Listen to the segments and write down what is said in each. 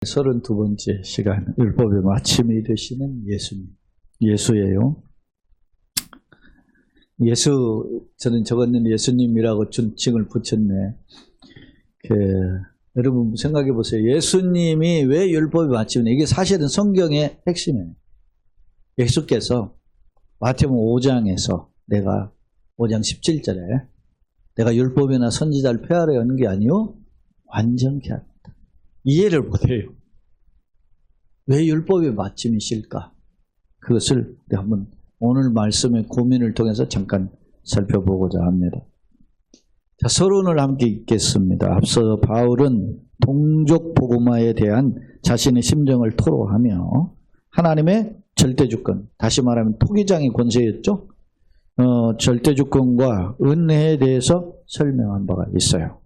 32번째 시간, 율법의 마침이 되시는 예수님. 예수예요. 저는 적었는데 예수님이라고 칭을 붙였네. 여러분 생각해 보세요. 예수님이 왜 율법의 마침이냐. 이게 사실은 성경의 핵심이에요. 예수께서 마태복음 5장에서 5장 17절에 내가 율법이나 선지자를 폐하려 하는 게 아니요 완전케 하라. 이해를 못해요. 왜 율법의 마침이실까? 그것을 한번 오늘 말씀의 고민을 통해서 잠깐 살펴보고자 합니다. 자, 서론을 함께 읽겠습니다. 앞서 바울은 동족 복음화에 대한 자신의 심정을 토로하며 하나님의 절대주권, 다시 말하면 토기장의 권세였죠. 절대주권과 은혜에 대해서 설명한 바가 있어요.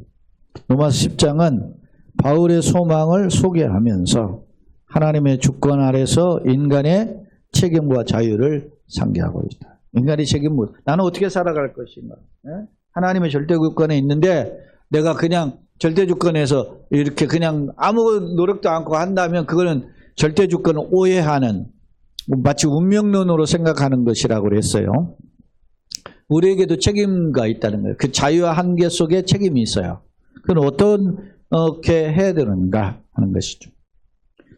로마서 10장은 바울의 소망을 소개하면서 하나님의 주권 아래서 인간의 책임과 자유를 상기하고 있다. 인간의 책임은 나는 어떻게 살아갈 것인가? 하나님의 절대주권에 있는데 내가 그냥 절대주권에서 이렇게 그냥 아무 노력도 않고 한다면 그거는 절대주권을 오해하는, 마치 운명론으로 생각하는 것이라고 그랬어요. 우리에게도 책임가 있다는 거예요. 그 자유와 한계 속에 책임이 있어요. 그건 어떻게 해야 되는가 하는 것이죠.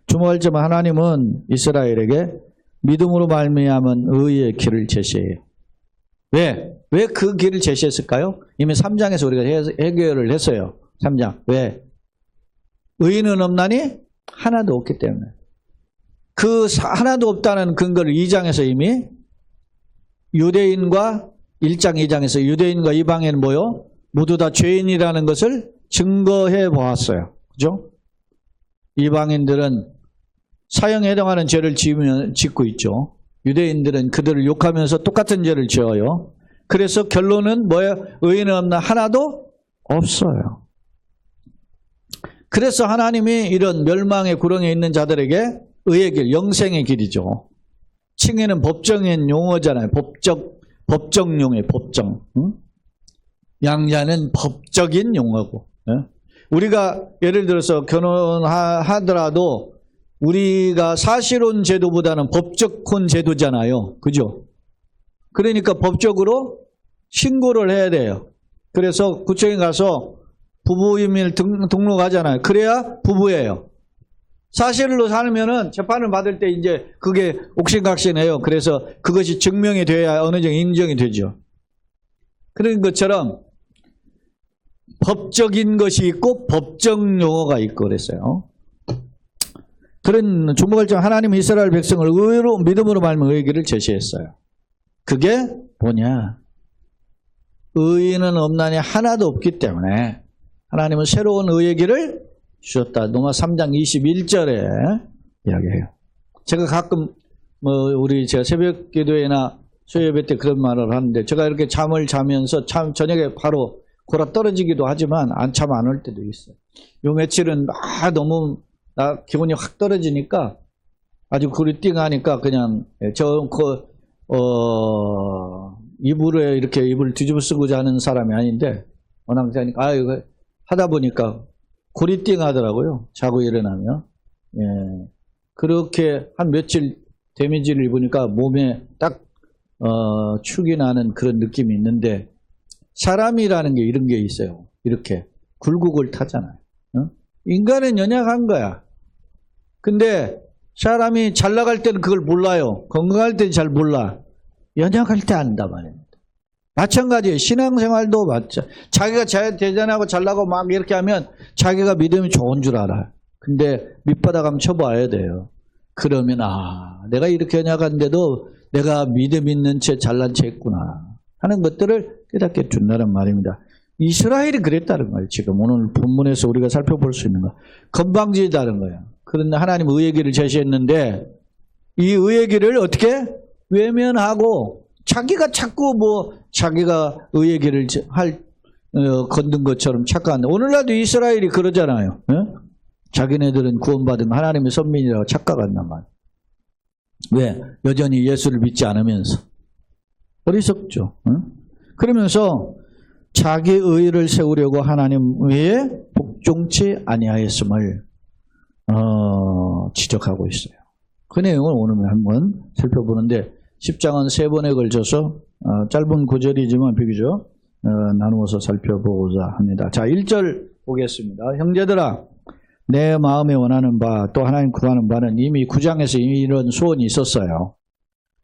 주목할 점, 하나님은 이스라엘에게 믿음으로 말미암은 의의 길을 제시해요. 왜 그 길을 제시했을까요? 이미 3장에서 우리가 해결을 했어요. 3장. 왜? 의인은 없나니? 하나도 없기 때문에. 그 하나도 없다는 근거를 2장에서 이미 유대인과 1장, 2장에서 유대인과 이방인은 뭐요? 모두 다 죄인이라는 것을 증거해 보았어요. 그죠? 이방인들은 사형에 해당하는 죄를 짓고 있죠. 유대인들은 그들을 욕하면서 똑같은 죄를 지어요. 그래서 결론은 뭐예요? 의인은 없나? 하나도 없어요. 그래서 하나님이 이런 멸망의 구렁에 있는 자들에게 의의 길, 영생의 길이죠. 칭에는 법정인 용어잖아요. 법정용어예요. 법정. 양자는 법적인 용어고. 우리가 예를 들어서 결혼하더라도 우리가 사실혼 제도보다는 법적혼 제도잖아요. 그죠? 그러니까 법적으로 신고를 해야 돼요. 그래서 구청에 가서 부부임을 등록하잖아요. 그래야 부부예요. 사실로 살면은 재판을 받을 때 이제 그게 옥신각신해요. 그래서 그것이 증명이 돼야 어느 정도 인정이 되죠. 그런 것처럼 법적인 것이 있고 법정 용어가 있고 그랬어요. 그런 주목할 점, 하나님은 이스라엘 백성을 의로 믿음으로 말미암아 의의 길을 제시했어요. 그게 뭐냐? 의인은 없나니 하나도 없기 때문에 하나님은 새로운 의의 길을 주셨다. 로마 3장 21절에 이야기해요. 제가 가끔 제가 새벽 기도회나 수요예배 때 그런 말을 하는데, 제가 이렇게 잠을 자면서 저녁에 바로 골아 떨어지기도 하지만 잠 안 올 때도 있어요. 요 며칠은 너무 기분이 확 떨어지니까 아주 굴띵하니까 그냥 이불에 이렇게 이불을 뒤집어 쓰고 자는 사람이 아닌데 워낙 자니까 이거 하다 보니까 고리띵 하더라고요. 자고 일어나면. 그렇게 한 며칠 데미지를 입으니까 몸에 딱 축이 나는 그런 느낌이 있는데, 사람이라는 게 이런 게 있어요. 이렇게 굴곡을 타잖아요. 인간은 연약한 거야. 근데 사람이 잘 나갈 때는 그걸 몰라요. 건강할 때는 잘 몰라. 연약할 때 안다 말입니다. 마찬가지예요. 신앙생활도 자기가 대전하고 잘나고 막 이렇게 하면 자기가 믿음이 좋은 줄 알아요. 근데 밑바닥 한번 쳐봐야 돼요. 그러면 내가 이렇게 연약한데도 내가 믿음 있는 채 잘난 채 했구나 하는 것들을 깨닫게 준다는 말입니다. 이스라엘이 그랬다는 거예요. 지금 오늘 본문에서 우리가 살펴볼 수 있는 거. 건방지다는 거예요. 그런데 하나님 의의 길을 제시했는데 이 의의 길을 어떻게 외면하고 자기가 자꾸 자기가 의의 길을 걷는 것처럼 착각한다. 오늘날도 이스라엘이 그러잖아요. 자기네들은 구원받은 하나님의 선민이라고 착각한단 말이에요. 왜? 여전히 예수를 믿지 않으면서. 어리석죠. 그러면서 자기 의를 세우려고 하나님 외에 복종치 아니하였음을 지적하고 있어요. 그 내용을 오늘 한번 살펴보는데 10장은 3번에 걸쳐서 짧은 구절이지만 비교적 나누어서 살펴보고자 합니다. 자, 1절 보겠습니다. 형제들아, 내 마음에 원하는 바 또 하나님 구하는 바는 이미 9장에서 이미 이런 소원이 있었어요.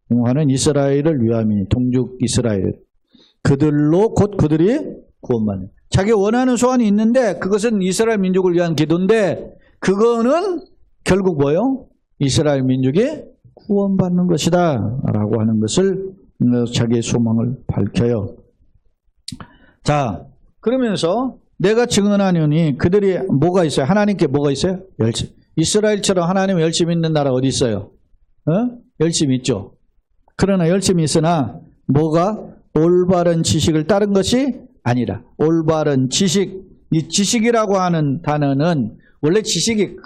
공화는 이스라엘을 위함이니 동족 이스라엘 그들로 곧 그들이 구원받는, 자기 원하는 소원이 있는데 그것은 이스라엘 민족을 위한 기도인데 그거는 결국 뭐예요? 이스라엘 민족이 구원받는 것이다 라고 하는 것을 자기의 소망을 밝혀요. 자, 그러면서 내가 증언하노니 그들이 뭐가 있어요? 하나님께 뭐가 있어요? 열심. 이스라엘처럼 하나님 열심 있는 나라 어디 있어요? 열심히 있죠. 그러나 열심히 있으나 뭐가 올바른 지식을 따른 것이 아니라, 올바른 지식, 이 지식이라고 하는 단어는 원래 지식이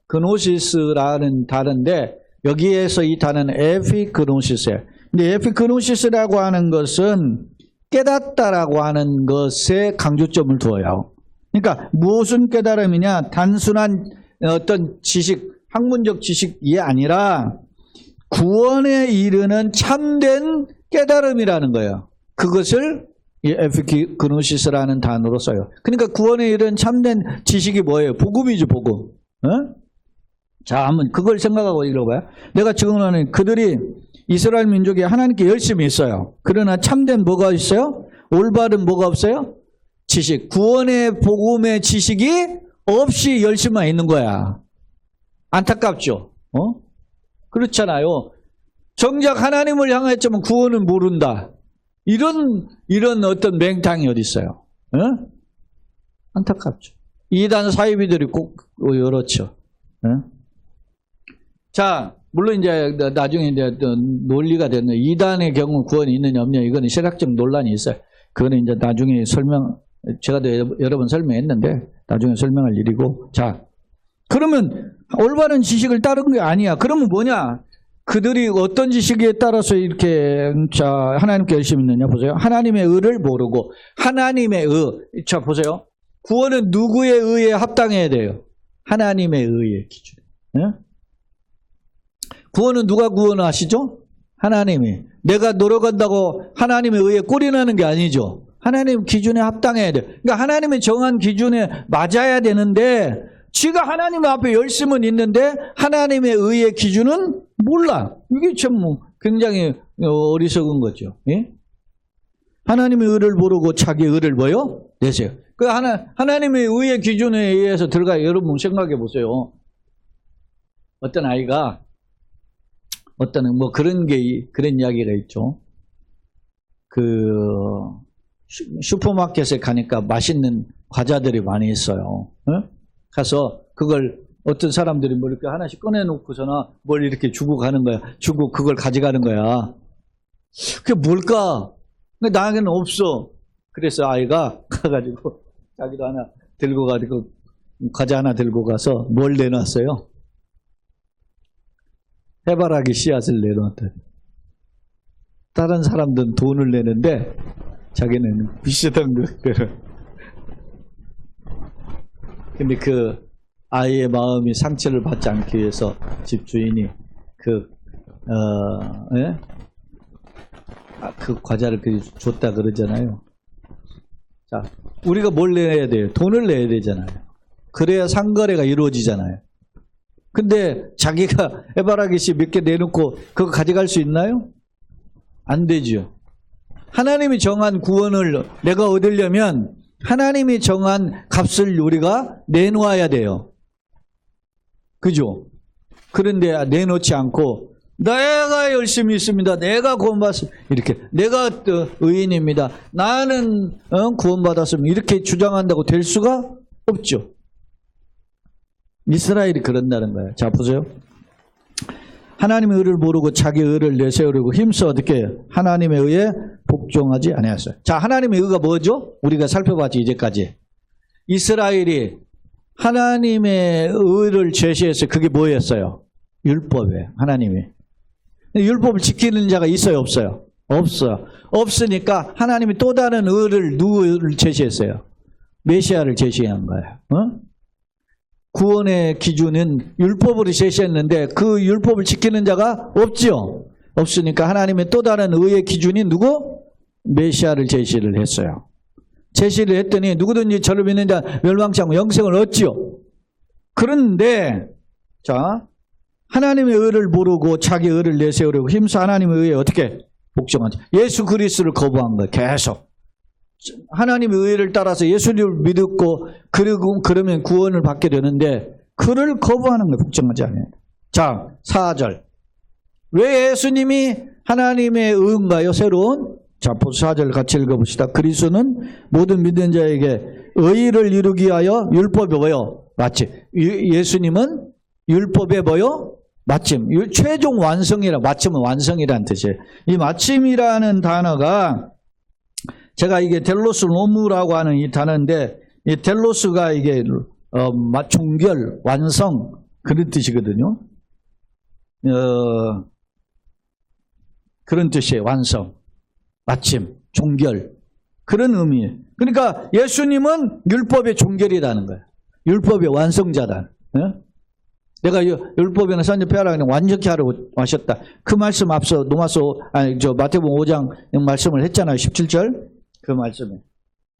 그노시스라는 단어인데 여기에서 이 단어는 에피그노시스예요. 근데 에피그노시스라고 하는 것은 깨닫다라고 하는 것에 강조점을 두어요. 그러니까 무슨 깨달음이냐? 단순한 어떤 지식, 학문적 지식이 아니라 구원에 이르는 참된 깨달음이라는 거예요. 그것을 이 에피그노시스라는 단어로 써요. 그러니까 구원에 이르는 참된 지식이 뭐예요? 복음이죠, 복음. 자, 한번 그걸 생각하고 읽어봐요. 내가 증언하는 그들이 이스라엘 민족이 하나님께 열심히 있어요. 그러나 참된 뭐가 있어요? 올바른 뭐가 없어요? 지식. 구원의 복음의 지식이 없이 열심만 있는 거야. 안타깝죠? 그렇잖아요. 정작 하나님을 향했지만 구원은 모른다. 이런 어떤 맹탕이 어디 있어요? 안타깝죠. 이단 사이비들이 꼭 그렇죠. 자, 물론 이제 나중에 이제 논리가 됐네. 이단의 경우 구원이 있느냐 없느냐 이거는 신학적 논란이 있어요. 그거는 이제 나중에 제가 여러 번 설명했는데 나중에 설명할 일이고. 자, 그러면 올바른 지식을 따른 게 아니야. 그러면 뭐냐? 그들이 어떤 지식에 따라서 이렇게 하나님께 열심히 있느냐 보세요. 하나님의 의를 모르고 하나님의 의. 자, 보세요. 구원은 누구의 의에 합당해야 돼요? 하나님의 의의 기준. 구원은 누가 구원하시죠? 하나님이. 내가 노력한다고 하나님의 의에 꼴이 나는 게 아니죠. 하나님 기준에 합당해야 돼. 그러니까 하나님의 정한 기준에 맞아야 되는데 지가 하나님 앞에 열심은 있는데 하나님의 의의 기준은 몰라. 이게 참 굉장히 어리석은 거죠. 예? 하나님의 의를 모르고 자기 의를 뭐요? 내세요. 그 하나님의 의의 기준에 의해서 들어가요. 여러분 생각해 보세요. 어떤 아이가 그런 이야기가 있죠. 슈퍼마켓에 가니까 맛있는 과자들이 많이 있어요. 가서 그걸 어떤 사람들이 뭐 이렇게 하나씩 꺼내놓고서나 뭘 이렇게 주고 가는 거야. 주고 그걸 가져가는 거야. 그게 뭘까? 나에게는 없어. 그래서 아이가 가가지고 자기도 하나 들고 가지고 과자 하나 들고 가서 뭘 내놨어요? 해바라기 씨앗을 내놓았대. 다른 사람들은 돈을 내는데 자기는 비슷한 것들을. 근데 그 아이의 마음이 상처를 받지 않기 위해서 집주인이 그 과자를 줬다 그러잖아요. 자, 우리가 뭘 내야 돼요? 돈을 내야 되잖아요. 그래야 상거래가 이루어지잖아요. 근데 자기가 해바라기 씨 몇 개 내놓고 그거 가져갈 수 있나요? 안 되죠. 하나님이 정한 구원을 내가 얻으려면 하나님이 정한 값을 우리가 내놓아야 돼요. 그죠? 그런데 내놓지 않고 내가 열심히 있습니다. 내가 구원받았습니다. 이렇게 내가 의인입니다. 나는 구원받았습니다. 이렇게 주장한다고 될 수가 없죠. 이스라엘이 그런다는 거예요. 자, 보세요. 하나님의 의를 모르고 자기 의를 내세우려고 힘써 어떻게 하나님의 의에 복종하지 아니하였어요. 자, 하나님의 의가 뭐죠? 우리가 살펴봤지 이제까지. 이스라엘이 하나님의 의를 제시했어요. 그게 뭐였어요? 율법이에요. 하나님이. 율법을 지키는 자가 있어요? 없어요? 없어요. 없으니까 하나님이 또 다른 의를 누구를 제시했어요? 메시아를 제시한 거예요. 구원의 기준은 율법으로 제시했는데 그 율법을 지키는 자가 없지요. 없으니까 하나님의 또 다른 의의 기준이 누구? 메시아를 제시를 했어요. 제시를 했더니 누구든지 저를 믿는 자 멸망치 않고 영생을 얻지요. 그런데 자, 하나님의 의를 모르고 자기 의를 내세우려고 힘써 하나님의 의에 어떻게 복종하지? 예수 그리스도를 거부한 거예요. 계속. 하나님의 의를 따라서 예수님을 믿고 그러면 구원을 받게 되는데 그를 거부하는 거예요. 복종하지 않아요. 자, 4절. 왜 예수님이 하나님의 의인가요? 새로운? 자, 4절 같이 읽어봅시다. 그리스도는 모든 믿는 자에게 의를 이루기 위하여 율법이 뭐요? 마침. 예수님은 율법의 뭐요? 마침. 최종 완성이라, 마침은 완성이라는 뜻이에요. 이 마침이라는 단어가 제가 이게 델로스 노무라고 하는 이 단어인데 이 델로스가 이게 종결, 완성 그런 뜻이거든요. 그런 뜻이에요. 완성, 마침, 종결 그런 의미예요. 그러니까 예수님은 율법의 종결이라는 거예요. 율법의 완성자다. 내가 율법에는 선접해라 완전히 하러 하셨다. 그 말씀 앞서 마태복음 5장 말씀을 했잖아요. 17절 그 말씀에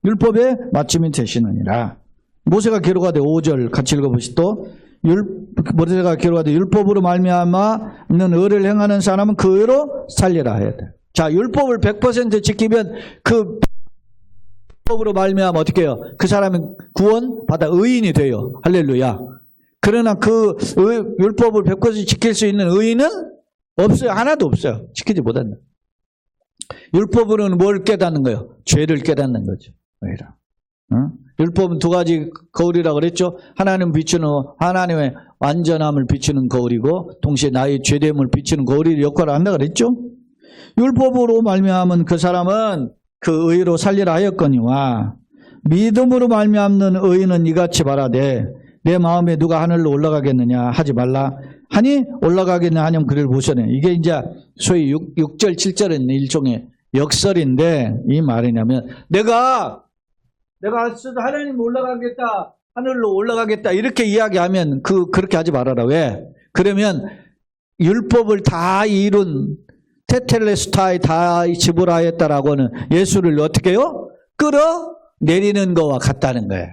율법의 마침이 되시느니라. 모세가 기록하되 5절 같이 읽어보시죠. 모세가 기록하되 율법으로 말미암아는 의를 행하는 사람은 그 의로 살리라 해야 돼. 자, 율법을 100% 지키면 그 율법으로 말미암아 어떻게 해요? 그 사람은 구원 받아 의인이 돼요. 할렐루야. 그러나 그 율법을 100% 지킬 수 있는 의인은 없어요. 하나도 없어요. 지키지 못한다. 율법으로는 뭘 깨닫는 거예요? 죄를 깨닫는 거죠. 왜라? 율법은 두 가지 거울이라고 그랬죠. 하나님 비추는 하나님의 완전함을 비추는 거울이고 동시에 나의 죄됨을 비추는 거울이 역할을 한다 그랬죠. 율법으로 말미암은 그 사람은 그 의로 살리라 하였거니와 믿음으로 말미암는 의인은 이같이 말하되 내 마음에 누가 하늘로 올라가겠느냐 하지 말라 하니 올라가겠느냐 하냐면 그를 보셔내. 이게 이제 소위 6절 7절은 일종의 역설인데 이 말이냐면 내가 하나님 올라가겠다 하늘로 올라가겠다 이렇게 이야기하면 그렇게 하지 말아라. 왜? 그러면 율법을 다 이룬 테텔레스타이 다 지불하였다라고 하는 예수를 어떻게 해요? 끌어내리는 거와 같다는 거예요.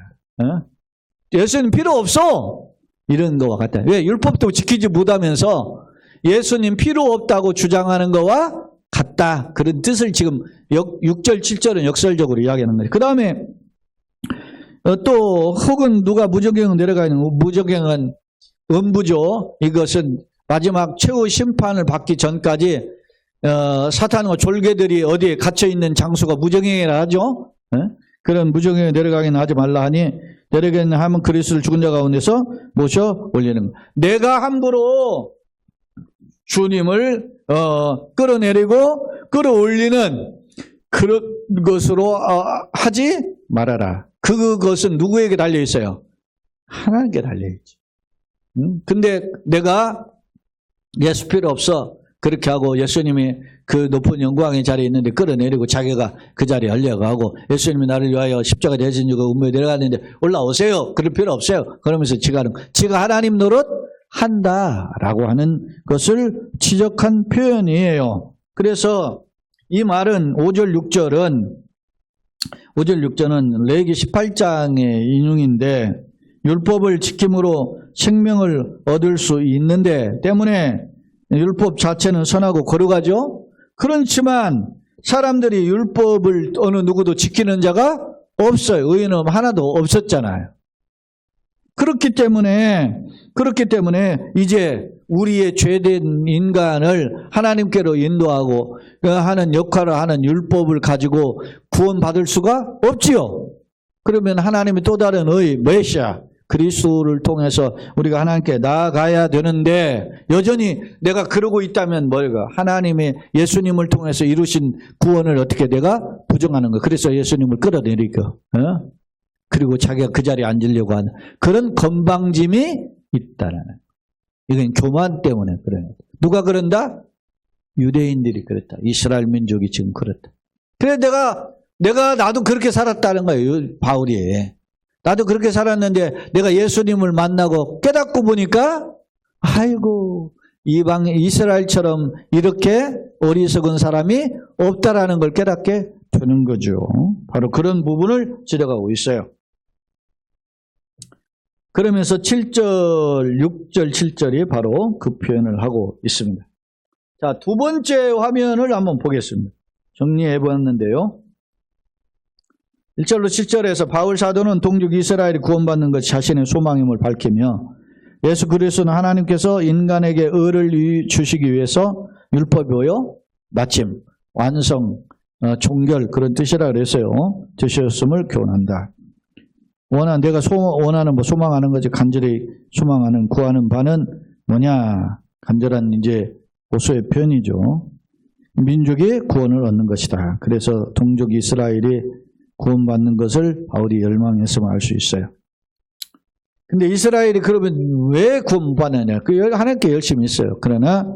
예수는 필요 없어. 이런 거와 같다. 왜? 율법도 지키지 못하면서 예수님 필요 없다고 주장하는 거와 같다. 그런 뜻을 지금 6절, 7절은 역설적으로 이야기하는 거예요. 그 다음에 또 혹은 누가 무저갱을 내려가 있는 무저갱은 음부죠. 이것은 마지막 최후 심판을 받기 전까지 사탄과 졸개들이 어디에 갇혀있는 장소가 무저갱이라 하죠. 그런 무저갱에 내려가기는 하지 말라 하니 내려가기는 하면 그리스도를 죽은 자 가운데서 모셔 올리는 거예요. 내가 함부로 주님을 끌어내리고 끌어올리는 그런 것으로 하지 말아라. 그것은 누구에게 달려있어요? 하나님께 달려있지. 근데 내가 예수 필요 없어. 그렇게 하고 예수님이 그 높은 영광의 자리에 있는데 끌어내리고 자기가 그 자리에 올려가고 예수님이 나를 위하여 십자가 대신 주고 운명에 내려갔는데 올라오세요. 그럴 필요 없어요. 그러면서 지가 하나님 노릇 한다라고 하는 것을 지적한 표현이에요. 그래서 이 말은 5절 6절은 레위기 18장의 인용인데 율법을 지킴으로 생명을 얻을 수 있는데 때문에 율법 자체는 선하고 거룩하죠. 그렇지만 사람들이 율법을 어느 누구도 지키는 자가 없어요. 의인은 하나도 없었잖아요. 그렇기 때문에 이제 우리의 죄된 인간을 하나님께로 인도하고 하는 역할을 하는 율법을 가지고 구원받을 수가 없지요. 그러면 하나님의 또 다른 메시아 그리스도를 통해서 우리가 하나님께 나아가야 되는데 여전히 내가 그러고 있다면 뭐가 하나님의 예수님을 통해서 이루신 구원을 어떻게 내가 부정하는 거. 그래서 예수님을 끌어내리고 그리고 자기가 그 자리에 앉으려고 하는 그런 건방짐이 있다는 이건 교만 때문에 그래요. 누가 그런다? 유대인들이 그랬다. 이스라엘 민족이 지금 그렇다. 그래 나도 그렇게 살았다는 거예요. 바울이. 나도 그렇게 살았는데 내가 예수님을 만나고 깨닫고 보니까 아이고 이방 이스라엘처럼 이렇게 어리석은 사람이 없다라는 걸 깨닫게 되는 거죠. 바로 그런 부분을 지적하고 있어요. 그러면서 7절, 6절, 7절이 바로 그 표현을 하고 있습니다. 자, 두 번째 화면을 한번 보겠습니다. 정리해 보았는데요. 1절로 7절에서 바울 사도는 동족 이스라엘이 구원받는 것이 자신의 소망임을 밝히며 예수 그리스도는 하나님께서 인간에게 의를 주시기 위해서 율법이요 마침 완성, 종결 그런 뜻이라 그랬어요. 주셨음을 교훈한다. 내가 원하는 소망하는 거지 간절히 소망하는 구하는 바는 뭐냐? 간절한 이제 고소의 표현이죠. 민족이 구원을 얻는 것이다. 그래서 동족 이스라엘이 구원받는 것을 바울이 열망했음을 알 수 있어요. 근데 이스라엘이 그러면 왜 구원받느냐? 하나님께 열심히 있어요. 그러나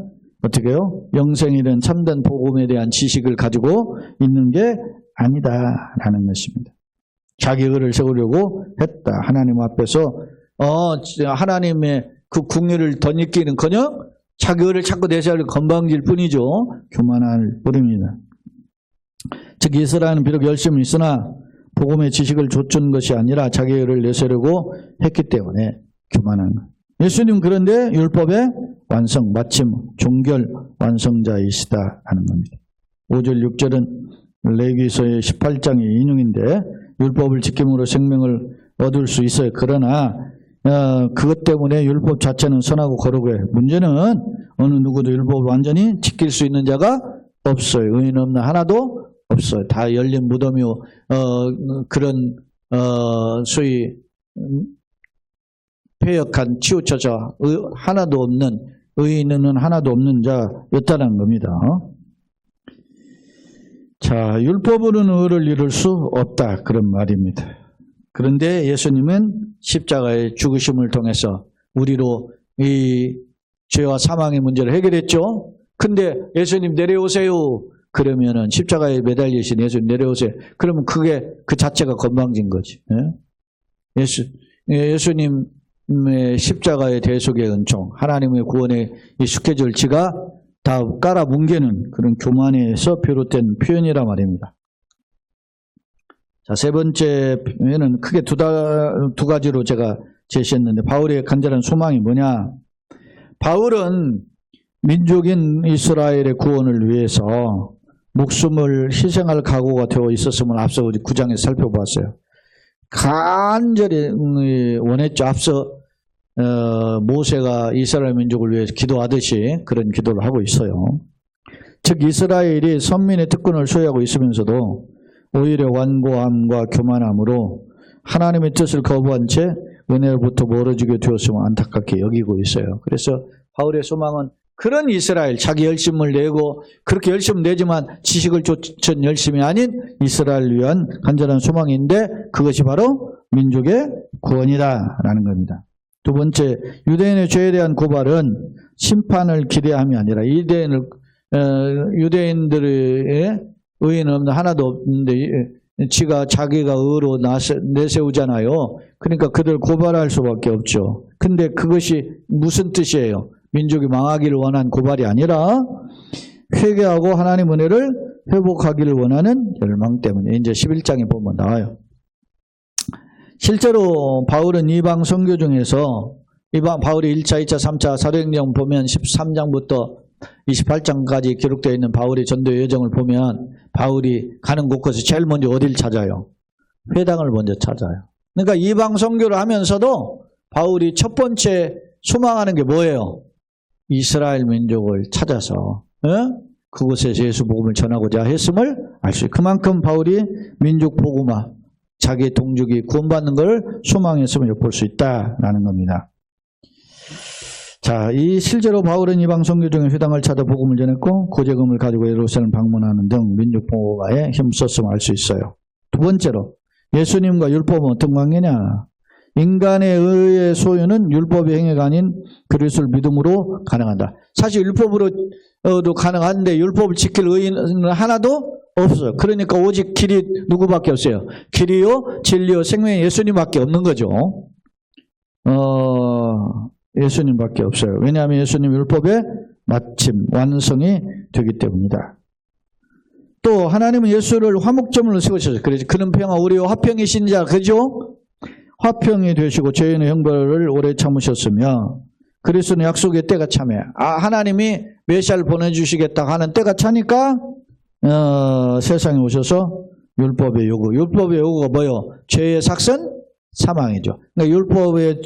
어떻게 해요? 영생이란 참된 복음에 대한 지식을 가지고 있는 게 아니다라는 것입니다. 자기 의를 세우려고 했다. 하나님 앞에서 하나님의 그 궁유를 덧입기는커녕 자기 의를 자꾸 내세우려고 건방질 뿐이죠. 교만할 뿐입니다. 즉 이스라엘은 비록 열심히 있으나 복음의 지식을 좇은 것이 아니라 자기 의를 내세우려고 했기 때문에 교만한 것. 예수님 그런데 율법의 완성, 마침 종결 완성자이시다 하는 겁니다. 5절 6절은 레위기서의 18장의 인용인데 율법을 지킴으로 생명을 얻을 수 있어요. 그러나 그것 때문에 율법 자체는 선하고 거룩해. 문제는 어느 누구도 율법을 완전히 지킬 수 있는 자가 없어요. 의인 없는 하나도 없어요. 다 열린 무덤이요. 그런 소위 폐역한 치우쳐져 하나도 없는 의인은 하나도 없는 자였다는 겁니다. 자, 율법으로는 의를 이룰 수 없다 그런 말입니다. 그런데 예수님은 십자가의 죽으심을 통해서 우리로 이 죄와 사망의 문제를 해결했죠. 근데 예수님 내려오세요. 그러면은 십자가에 매달리신 예수님 내려오세요. 그러면 그게 그 자체가 건방진 거지. 예수님의 십자가의 대속의 은총, 하나님의 구원에 익숙해질 지가 다 깔아뭉개는 그런 교만에서 비롯된 표현이라 말입니다. 자, 세 번째 표현은 크게 두 가지로 제가 제시했는데 바울의 간절한 소망이 뭐냐? 바울은 민족인 이스라엘의 구원을 위해서 목숨을 희생할 각오가 되어 있었음을 앞서 9장에서 살펴봤어요. 간절히 원했죠. 앞서 모세가 이스라엘 민족을 위해 기도하듯이 그런 기도를 하고 있어요. 즉 이스라엘이 선민의 특권을 소유하고 있으면서도 오히려 완고함과 교만함으로 하나님의 뜻을 거부한 채 은혜로부터 멀어지게 되었음을 안타깝게 여기고 있어요. 그래서 바울의 소망은 그런 이스라엘, 자기 열심을 내고 그렇게 열심을 내지만 지식을 좇은 열심이 아닌 이스라엘을 위한 간절한 소망인데 그것이 바로 민족의 구원이다라는 겁니다. 두 번째, 유대인의 죄에 대한 고발은 심판을 기대함이 아니라 유대인들의 의인 없는 하나도 없는데 지가 자기가 의로 내세우잖아요. 그러니까 그들 고발할 수밖에 없죠. 근데 그것이 무슨 뜻이에요? 민족이 망하기를 원한 고발이 아니라 회개하고 하나님 은혜를 회복하기를 원하는 열망 때문에 이제 11장에 보면 나와요. 실제로 바울은 이방 선교 중에서 바울이 1차, 2차, 3차 사도행전 보면 13장부터 28장까지 기록되어 있는 바울의 전도 여정을 보면 바울이 가는 곳곳에 제일 먼저 어딜 찾아요? 회당을 먼저 찾아요. 그러니까 이방 선교를 하면서도 바울이 첫 번째 소망하는 게 뭐예요? 이스라엘 민족을 찾아서 그곳에서 예수 복음을 전하고자 했음을 알 수 있어요. 그만큼 바울이 민족 복음화, 자기 동족이 구원받는 걸 소망했음을 엿볼 수 있다라는 겁니다. 자, 이 실제로 바울은 이방 선교 중에 회당을 찾아 복음을 전했고 고재금을 가지고 예루살렘 방문하는 등 민족 복음화에 힘썼음을 알 수 있어요. 두 번째로 예수님과 율법은 어떤 관계냐? 인간의 의의 소유는 율법의 행위가 아닌 그리스도를 믿음으로 가능하다. 사실 율법으로도 가능한데 율법을 지킬 의인은 하나도 없어요. 그러니까 오직 길이 누구밖에 없어요? 길이요, 진리요, 생명이 예수님밖에 없는 거죠. 예수님밖에 없어요. 왜냐하면 예수님 율법의 마침, 완성이 되기 때문이다. 또 하나님은 예수를 화목제물로 세우셨어요. 그래서 그는 평화 우리와 화평이신 자, 그죠? 화평이 되시고 죄인의 형벌을 오래 참으셨으며 그리스도는 약속의 때가 참해. 하나님이 메시아를 보내주시겠다 하는 때가 차니까 세상에 오셔서 율법의 요구. 율법의 요구가 뭐요? 죄의 삭은 사망이죠. 그러니까 율법의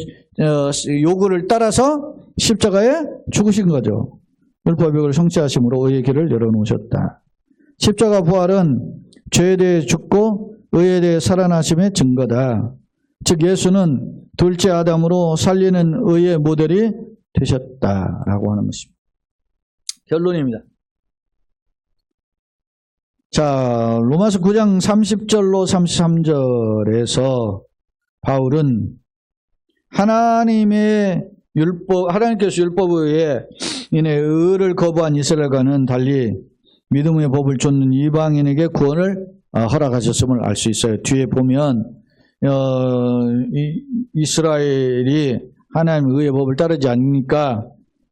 요구를 따라서 십자가에 죽으신 거죠. 율법의 요구를 성취하심으로 의의 길을 열어놓으셨다. 십자가 부활은 죄에 대해 죽고 의에 대해 살아나심의 증거다. 즉 예수는 둘째 아담으로 살리는 의의 모델이 되셨다라고 하는 것입니다. 결론입니다. 자, 로마서 9장 30절로 33절에서 바울은 하나님께서 율법에 의해 이내 의를 거부한 이스라엘과는 달리 믿음의 법을 쫓는 이방인에게 구원을 허락하셨음을 알 수 있어요. 뒤에 보면 이스라엘이 하나님의 의의 법을 따르지 않으니까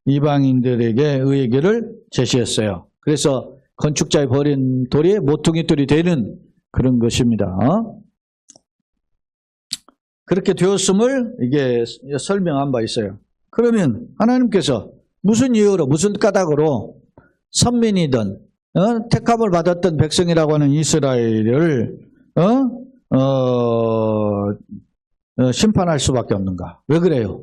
이방인들에게 의의 길을 제시했어요. 그래서 건축자의 버린 돌이 모퉁이 돌이 되는 그런 것입니다. 그렇게 되었음을 이게 설명한 바 있어요. 그러면 하나님께서 무슨 이유로 무슨 까닭으로 선민이든 택함을 받았던 백성이라고 하는 이스라엘을 심판할 수밖에 없는가? 왜 그래요?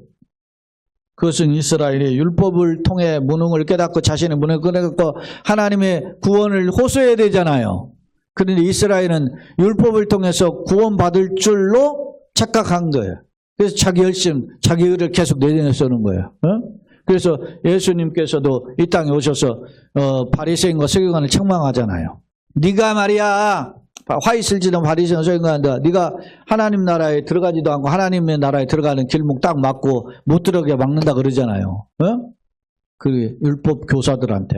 그것은 이스라엘이 율법을 통해 무능을 깨닫고 자신의 무능을 깨닫고 하나님의 구원을 호소해야 되잖아요. 그런데 이스라엘은 율법을 통해서 구원받을 줄로 착각한 거예요. 그래서 자기 열심, 자기 의를 계속 내세우는 거예요. 그래서 예수님께서도 이 땅에 오셔서 바리새인과 서기관을 책망하잖아요. 네가 말이야 화 있을지도 바리새인 서기관한테 네가 하나님 나라에 들어가지도 않고 하나님의 나라에 들어가는 길목 딱 막고 못 들어가게 막는다 그러잖아요. 그 율법 교사들한테.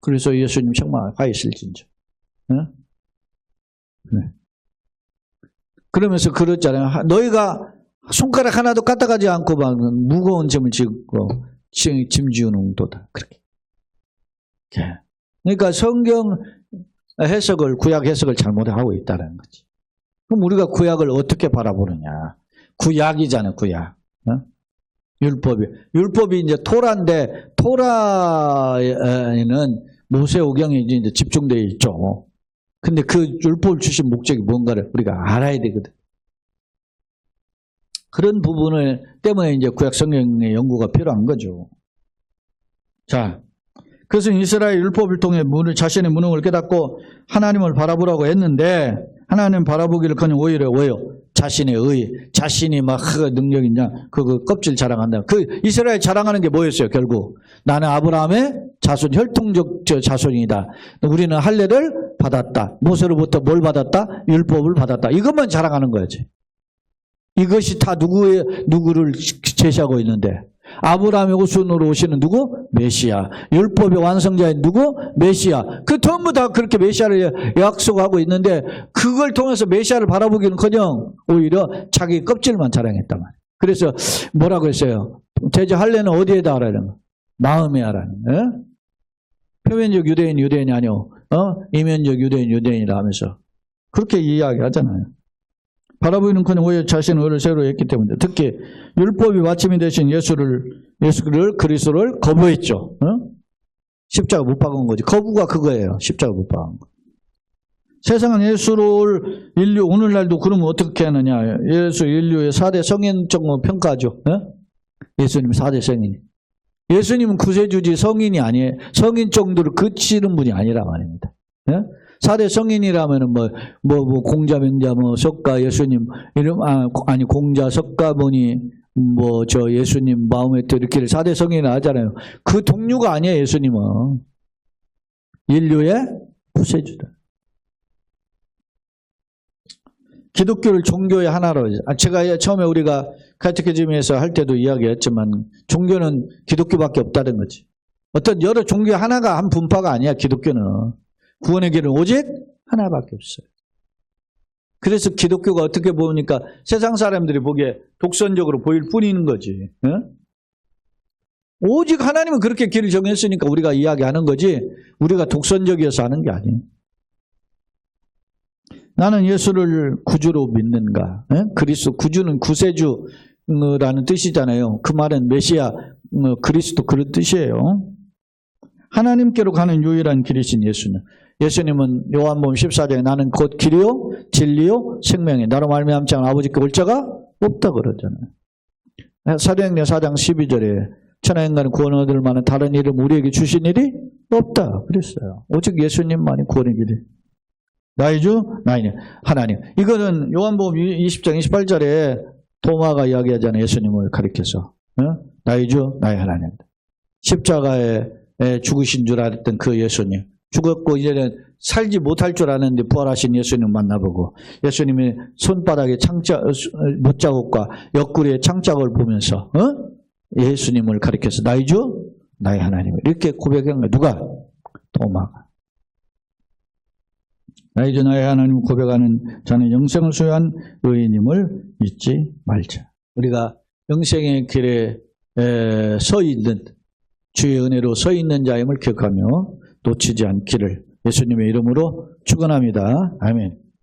그래서 예수님 책망 화 있을진저. 네. 그러면서 그랬잖아요. 너희가 손가락 하나도 까딱하지 않고 막 무거운 짐을 지고 짐 지우는 도다. 그렇게. 그러니까 성경 해석을 구약 해석을 잘못하고 있다는 거지. 그럼 우리가 구약을 어떻게 바라보느냐? 구약이잖아요, 구약. 율법이 이제 토라인데 토라에는 모세오경이 이제 집중되어 있죠. 근데 그 율법을 주신 목적이 뭔가를 우리가 알아야 되거든. 그런 부분을 때문에 이제 구약 성경의 연구가 필요한 거죠. 자, 그것은 이스라엘 율법을 통해 자신의 무능을 깨닫고 하나님을 바라보라고 했는데 하나님 바라보기를 그냥 오히려 왜요? 자신의 의, 자신이 막 능력 있냐? 그거 껍질 자랑한다. 그 이스라엘 자랑하는 게 뭐였어요? 결국 나는 아브라함의 자손, 혈통적 자손이다. 우리는 할례를 받았다. 모세로부터 뭘 받았다? 율법을 받았다. 이것만 자랑하는 거지. 이것이 다 누구를 제시하고 있는데 아브라함의 후손으로 오시는 누구? 메시아. 율법의 완성자인 누구? 메시아. 그 전부 다 그렇게 메시아를 약속하고 있는데 그걸 통해서 메시아를 바라보기는커녕 오히려 자기 껍질만 자랑했단 말이에요. 그래서 뭐라고 했어요? 제자 할례는 어디에다 하라는 거? 마음에 하라는 거. 표면적 유대인이 아니오. 이면적 유대인이라 하면서 그렇게 이야기하잖아요. 바라보기는커녕 오히려 자신의 의를 새로 했기 때문에 특히 율법이 마침이 되신 예수를 그리스도를 거부했죠. 십자가 못 박은 거지. 거부가 그거예요. 십자가 못 박은 거. 세상은 예수를 오늘날도 그러면 어떻게 하느냐. 예수 인류의 4대 성인적 평가죠. 예수님 4대 성인. 예수님은 구세주지 성인이 아니에요. 성인 정도로 그치는 분이 아니라 말입니다. 4대 성인이라면은 공자, 명자, 석가, 예수님, 아니, 공자, 석가, 예수님, 마음에 이렇게 4대 성인을 하잖아요. 그 동류가 아니에요, 예수님은. 인류의 구세주다. 기독교를 종교의 하나로, 제가 처음에 우리가 카테키즘에서 할 때도 이야기했지만, 종교는 기독교밖에 없다는 거지. 어떤 여러 종교 하나가 한 분파가 아니야, 기독교는. 구원의 길은 오직 하나밖에 없어요. 그래서 기독교가 어떻게 보니까 세상 사람들이 보기에 독선적으로 보일 뿐인 거지. 오직 하나님은 그렇게 길을 정했으니까 우리가 이야기하는 거지 우리가 독선적이어서 하는 게 아니에요. 나는 예수를 구주로 믿는가? 그리스도 구주는 구세주라는 뜻이잖아요. 그 말은 메시아, 그리스도 그런 뜻이에요. 하나님께로 가는 유일한 길이신 예수님은 요한복음 14장에 나는 곧 길이요 진리요 생명이 나로 말미암지 않은 아버지께 올 자가 없다 그러잖아요. 사도행전 4장 12절에 천하인간은 구원 얻을 만한 다른 이름 우리에게 주신 일이 없다 그랬어요. 오직 예수님만이 구원의 길이. 나의 주 나의 하나님. 이거는 요한복음 20장 28절에 도마가 이야기하잖아요. 예수님을 가리켜서 나의 주 나의 하나님. 십자가에 죽으신 줄 알았던 그 예수님. 죽었고 이제는 살지 못할 줄 아는데 부활하신 예수님 만나보고 예수님의 손바닥에 못자국과 옆구리에 창자국을 보면서 예수님을 가리켜서 나의 주 나의 하나님 이렇게 고백한 거예요. 누가? 도마가. 나의 주 나의 하나님 고백하는 자는 영생을 소유한 의인임을 잊지 말자. 우리가 영생의 길에 서 있는 주의 은혜로 서 있는 자임을 기억하며 놓치지 않기를 예수님의 이름으로 축원합니다. 아멘.